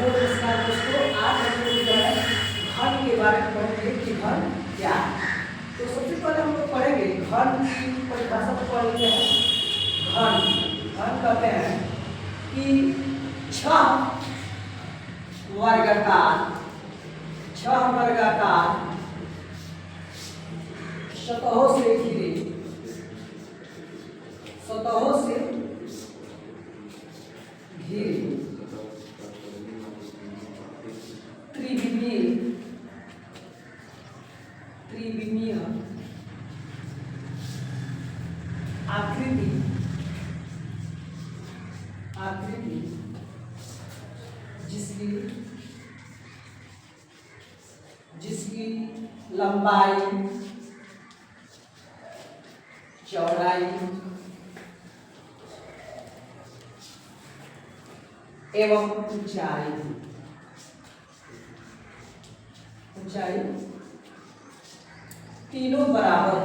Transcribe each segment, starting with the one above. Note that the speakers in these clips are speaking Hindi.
नमस्कार दोस्तों, आज हम लोग जो है घन के बारे में पढ़ेंगे कि घन क्या है। तो सबसे पहले हम लोग पढ़ेंगे घन की परिभाषा को पढ़ेंगे। घन घन कहते हैं कि छह वर्गाकार सतहों से घिरे त्रिविमीय आकृति जिसकी लंबाई, चौड़ाई एवं ऊंचाई तीनों बराबर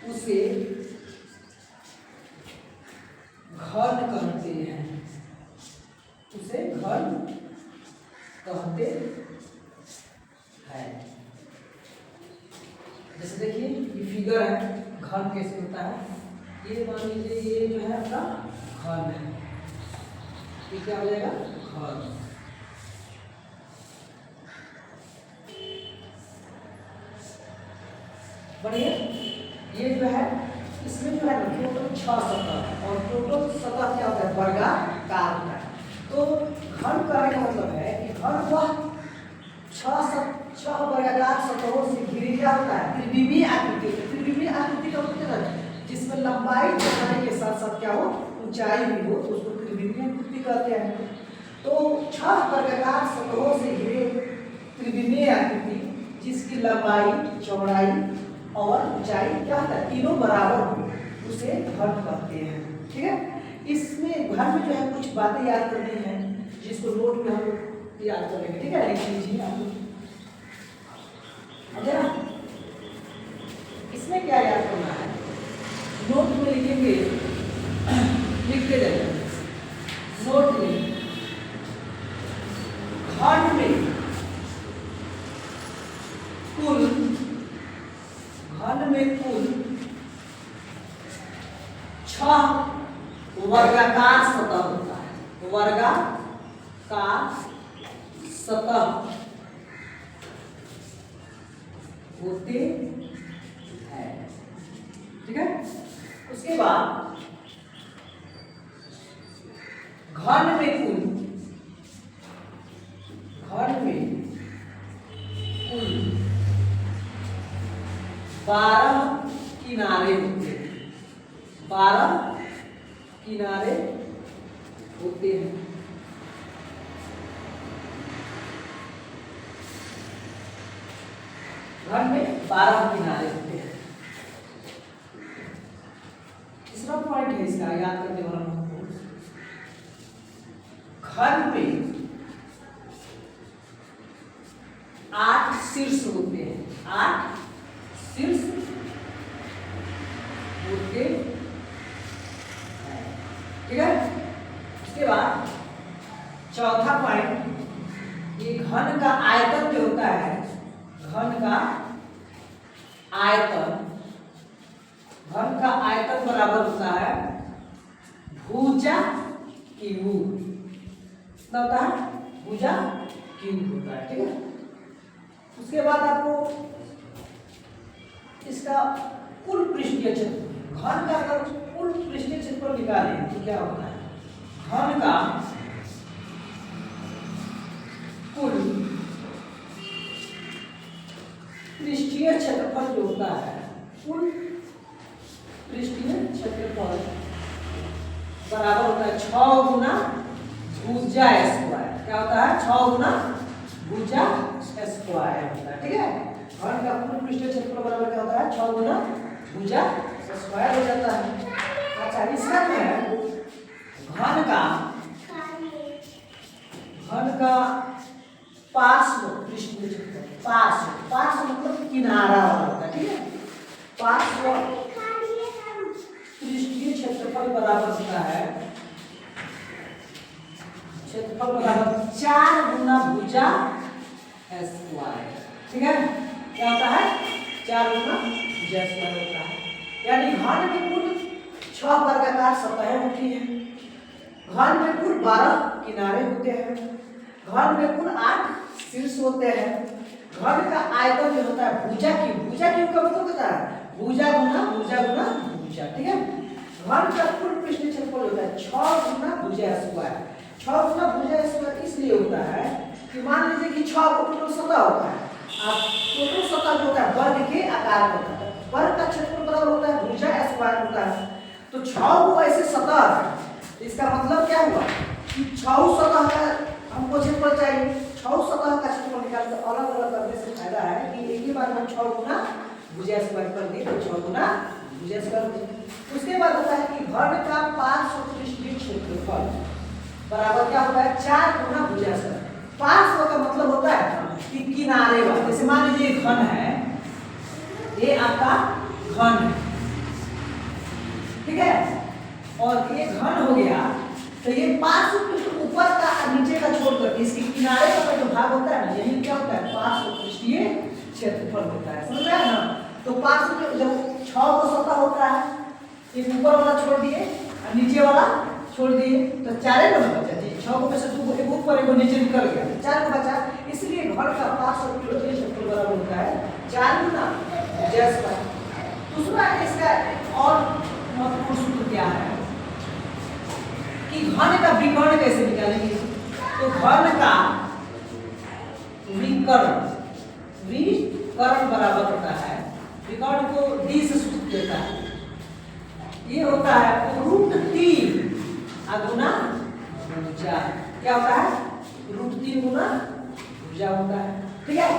उसे घन कहते हैं। जैसे देखिए ये फिगर है, घन कैसे होता है। ये मान लीजिए ये जो है आपका घन है, ये क्या हो जाएगा घन। बढ़िया, ये जो है इसमें जो है टोटल 6 सतह और टोटल सतह क्या होता है वर्गाकार होता है। तो घन कहने का मतलब है कि घन वह 6 वर्गाकार सतहों से घिरी क्या होता है त्रिविमीय आकृति का मतलब है जिसमें लंबाई चौड़ाई के साथ साथ क्या हो ऊंचाई भी हो, तो उसको त्रिविमीय आकृति कहते हैं। तो 6 वर्गाकार सतहों से घिरे त्रिविमीय आकृति जिसकी लंबाई, चौड़ाई और ऊंचाई क्या होता है तीनों बराबर हो, उसे घन कहते हैं। ठीक है, इसमें घन में जो है कुछ बातें याद करनी है जिसको नोट में हम याद करेंगे। ठीक है, लिख लीजिए आप लोग। इसमें क्या याद करना है, नोट में लिखेंगे, लिखते जाइए नोट में। घन में कुल 6 वर्गाकार सतह होता है। वर्गाकार सतह होते हैं। ठीक है, उसके बाद घन में कुल 12 किनारे होते हैं। 12 किनारे होते हैं। घन में 12 किनारे होते हैं। तीसरा पॉइंट है इसका याद करने वाला महत्वपूर्ण, घन में 8 शीर्ष होते हैं। 8 शीर्ष होते हैं। ठीक है, उसके बाद चौथा पॉइंट, ये घन का आयतन जो होता है, घन का आयतन बराबर होता है भुजा क्यूब। कितना होता है भुजा क्यूब होता है। ठीक है, उसके बाद आपको इसका कुल पृष्ठीय क्षेत्र, घन का अगर कुल पृष्ठीय क्षेत्र निकालें तो क्या होता है, घन का कुल पृष्ठीय क्षेत्रफल जो होता है, कुल पृष्ठीय क्षेत्रफल बराबर होता है 6 गुना भुजा स्क्वायर। क्या होता है 6 गुना भुजा स्क्वायर होता है। ठीक है, घन का कुल पृष्ठीय क्षेत्रफल बराबर क्या होता है 6 गुना भुजा स्क्वायर हो जाता है। अच्छा, इसका क्या है घन का पार्श्व पृष्ठीय क्षेत्रफल, पार्श्व मतलब किनारा वाला होता है। ठीक है, पार्श्व पृष्ठीय क्षेत्रफल बराबर होता है, क्षेत्रफल बराबर 4 गुना भुजा स्क्वायर। ठीक है, क्या होता है? 4 गुना भुजा स्क्वायर होता है। यानी घन में कुल 6 वर्गाकार सतहें होती हैं, घन में कुल 12 किनारे होते हैं, घन में कुल 8 शीर्ष होते हैं, घन का आयतन जो होता है भुजा क्यूब का मतलब होता है भुजा गुना भुजा। ठीक है, घन का कुल पृष्ठ क्षेत्रफल होता है 6 गुना भुजा स्क्वायर। 6 गुना भुजा स्क्वायर इसलिए होता है कि मान लीजिए कि 6 को टोटल सतह होता है, अब टोटल सतह जो होता है वर्ग के आकार में होता है, वर्ग का क्षेत्रफल बराबर होता है भुजा स्क्वायर होता है। तो 6 को ऐसे सतह है, इसका मतलब क्या हुआ कि 6 सतह का हमको क्षेत्रफल चाहिए, 6 सतह का क्षेत्रफल निकाल कर अलग अलग करने से फायदा है कि एक ही बार हम 6 गुना भुजा स्क्वायर कर दिए तो 6 गुना भुजा स्क्वायर। उसके बाद होता है कि घन का पार्श्व पृष्ठीय क्षेत्रफल बराबर क्या होता है 4 गुना भुजा स्क्वायर। पार्श्व का मतलब होता है कि किनारे वाला, जैसे मान लीजिए घन है, ये आपका घन है, ठीक है, और ये घन हो गया तो ये पार्श्व पृष्ठ ऊपर का और नीचे का छोड़ करके इसके किनारे का जो भाग होता है ना, यही क्या होता है पार्श्व पृष्ठीय क्षेत्रफल होता है। समझ में आया ना? तो पार्श्व जब 6 को सतह होता है, एक ऊपर वाला छोड़ दिए और नीचे वाला छोड़ दिए तो 4 नंबर बचा। 6 को में से 2 एक ऊपर एक नीचे निकल गया, 4 को बचा। इसलिए घन का पार्श्व पृष्ठीय क्षेत्रफल बराबर होता है 4 गुना भुजा स्क्वायर। दूसरा इसका और महत्वपूर्ण सूत्र क्या है कि घन का विकर्ण कैसे निकालेंगे? तो घन का विकर्ण बराबर होता है, विकर्ण को d से सूत्र देता है, ये होता है √3 गुना भुजा। क्या होता है? √3 गुना भुजा होता है। ठीक है,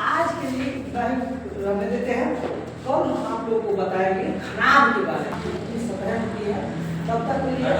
आज के लिए इतना ही रहने देते हैं, कल हम आप लोगों को बताएंगे खनाब के बारे में, कितनी सतह होती है। तब तक के लिए